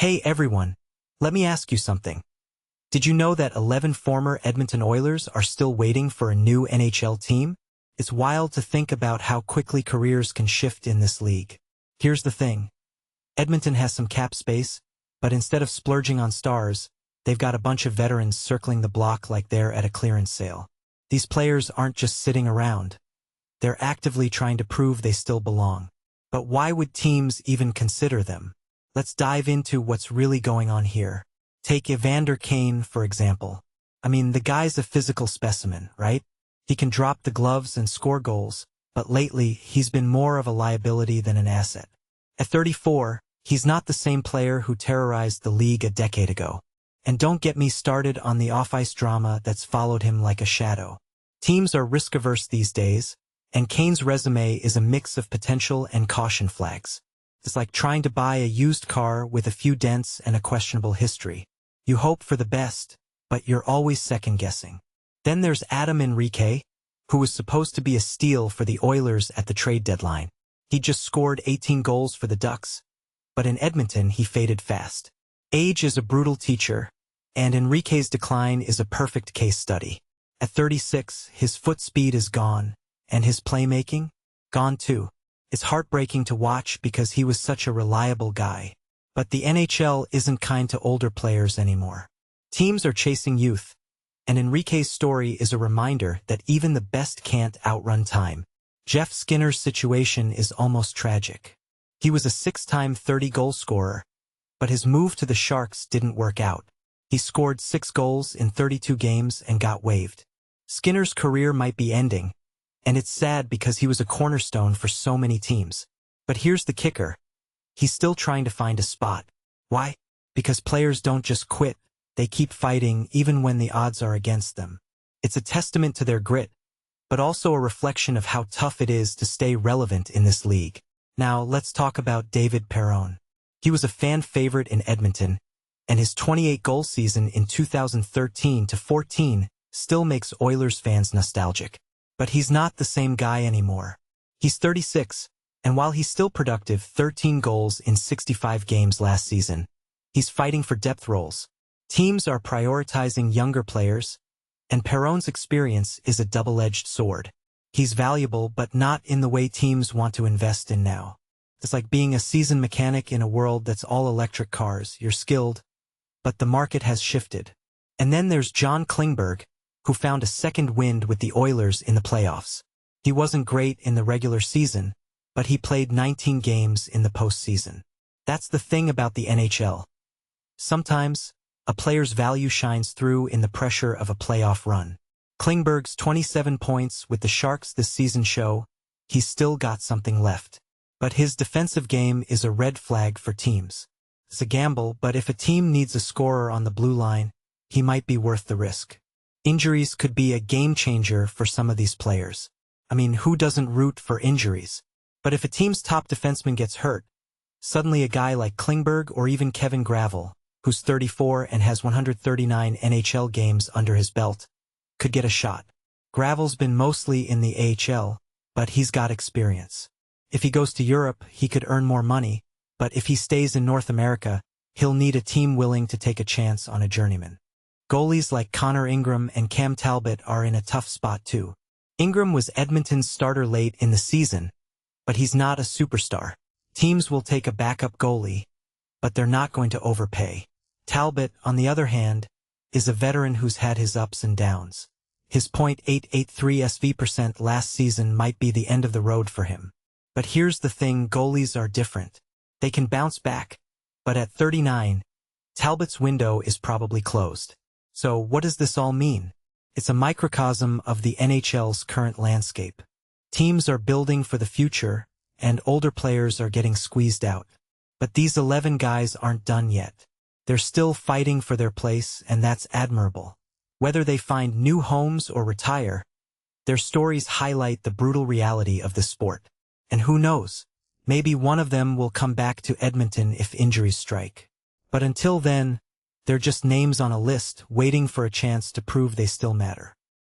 Hey everyone, let me ask you something. Did you know that 11 former Edmonton Oilers are still waiting for a new NHL team? It's wild to think about how quickly careers can shift in this league. Here's the thing. Edmonton has some cap space, but instead of splurging on stars, they've got a bunch of veterans circling the block like they're at a clearance sale. These players aren't just sitting around. They're actively trying to prove they still belong. But why would teams even consider them? Let's dive into what's really going on here. Take Evander Kane, for example. I mean, the guy's a physical specimen, right? He can drop the gloves and score goals, but lately, he's been more of a liability than an asset. At 34, he's not the same player who terrorized the league a decade ago. And don't get me started on the off-ice drama that's followed him like a shadow. Teams are risk-averse these days, and Kane's resume is a mix of potential and caution flags. It's like trying to buy a used car with a few dents and a questionable history. You hope for the best, but you're always second-guessing. Then there's Henrique, who was supposed to be a steal for the Oilers at the trade deadline. He just scored 18 goals for the Ducks, but in Edmonton he faded fast. Age is a brutal teacher, and Henrique's decline is a perfect case study. At 36, his foot speed is gone, and his playmaking? Gone too. It's heartbreaking to watch because he was such a reliable guy. But the NHL isn't kind to older players anymore. Teams are chasing youth, and Henrique's story is a reminder that even the best can't outrun time. Jeff Skinner's situation is almost tragic. He was a 6-time 30-goal scorer, but his move to the Sharks didn't work out. He scored 6 goals in 32 games and got waived. Skinner's career might be ending, and it's sad because he was a cornerstone for so many teams. But here's the kicker. He's still trying to find a spot. Why? Because players don't just quit. They keep fighting even when the odds are against them. It's a testament to their grit, but also a reflection of how tough it is to stay relevant in this league. Now, let's talk about David Perron. He was a fan favorite in Edmonton, and his 28-goal season in 2013-14 still makes Oilers fans nostalgic. But he's not the same guy anymore. He's 36, and while he's still productive, 13 goals in 65 games last season, he's fighting for depth roles. Teams are prioritizing younger players, and Perron's experience is a double-edged sword. He's valuable, but not in the way teams want to invest in now. It's like being a seasoned mechanic in a world that's all electric cars. You're skilled, but the market has shifted. And then there's John Klingberg, who found a second wind with the Oilers in the playoffs. He wasn't great in the regular season, but he played 19 games in the postseason. That's the thing about the NHL. Sometimes, a player's value shines through in the pressure of a playoff run. Klingberg's 27 points with the Sharks this season show he's still got something left. But his defensive game is a red flag for teams. It's a gamble, but if a team needs a scorer on the blue line, he might be worth the risk. Injuries could be a game-changer for some of these players. I mean, who doesn't root for injuries? But if a team's top defenseman gets hurt, suddenly a guy like Klingberg or even Kevin Gravel, who's 34 and has 139 NHL games under his belt, could get a shot. Gravel's been mostly in the AHL, but he's got experience. If he goes to Europe, he could earn more money, but if he stays in North America, he'll need a team willing to take a chance on a journeyman. Goalies like Connor Ingram and Cam Talbot are in a tough spot too. Ingram was Edmonton's starter late in the season, but he's not a superstar. Teams will take a backup goalie, but they're not going to overpay. Talbot, on the other hand, is a veteran who's had his ups and downs. His .883 SV% last season might be the end of the road for him. But here's the thing, goalies are different. They can bounce back, but at 39, Talbot's window is probably closed. So what does this all mean? It's a microcosm of the NHL's current landscape. Teams are building for the future, and older players are getting squeezed out. But these 11 guys aren't done yet. They're still fighting for their place, and that's admirable. Whether they find new homes or retire, their stories highlight the brutal reality of the sport. And who knows, maybe one of them will come back to Edmonton if injuries strike. But until then, they're just names on a list waiting for a chance to prove they still matter.